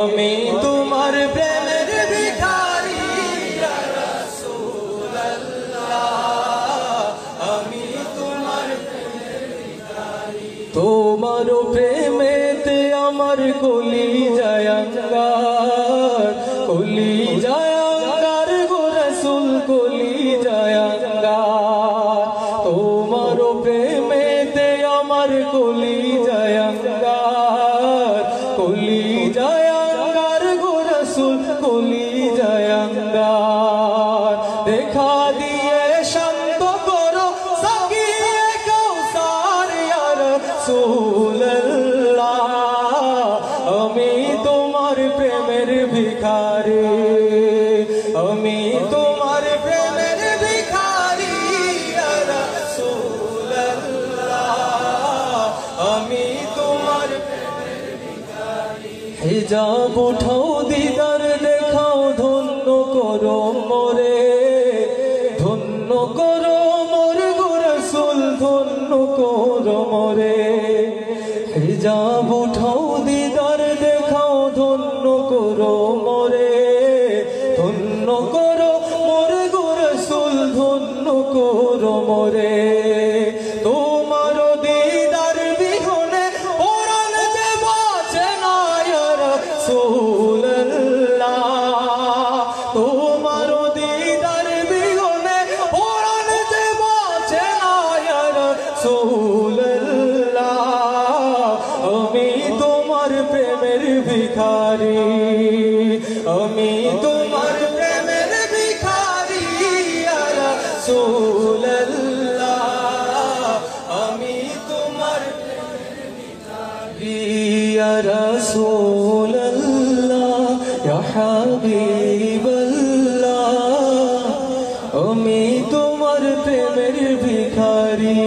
আমি তোমার প্রেমের ভিখারি ইয়া রাসূলুল্লাহ, আমি তোমার প্রেমের ভিখারি। তোমার প্রেমেতে আমার কলি যায় অঙ্গার, কলি যায় অঙ্গার গো রাসূল, কলি যায় অঙ্গার। তোমার প্রেমেতে আমার কলি যায় অঙ্গার, কলি যায় কলি যায় অঙ্গার। দেখা দিয়ে শান্ত করো সাকিয়ে কাউসার ইয়া রাসূলুল্লাহ, আমি তোমার প্রেমের ভিখারি, আমি তোমার প্রেমের ভিখারি ইয়া রাসূলুল্লাহ, আমি তোমার প্রেমের ভিখারি। হিজাব উঠাও দিদার দেখাও, ধন্য করো মোরে, ধন্য করো মোর গো রাসূল, ধন্য করো মোরে। হিজাব উঠাও দিদার দেখাও, ধন্য করো মোরে, ধন্য করো মোর গো রাসূল, ধন্য করো মোরে। তোমার দিদার বিহনে পরাণ যে বাঁচে না ইয়া রাসূলুল্লাহ, তোমার দিদার বিহনে পরাণ যে বাঁচে না ইয়া রাসূলুল্লাহ, আমি তোমার প্রেমের ভিখারি, আমি তোমার প্রেমের ভিখারি ইয়া রাসূলুল্লাহ, আমি তোমার প্রেমের ভিখারি ইয়া রাসূলুল্লাহ, ইয়া হাবিবাল্লাহ, আমি তোমার প্রেমের ভিখারি।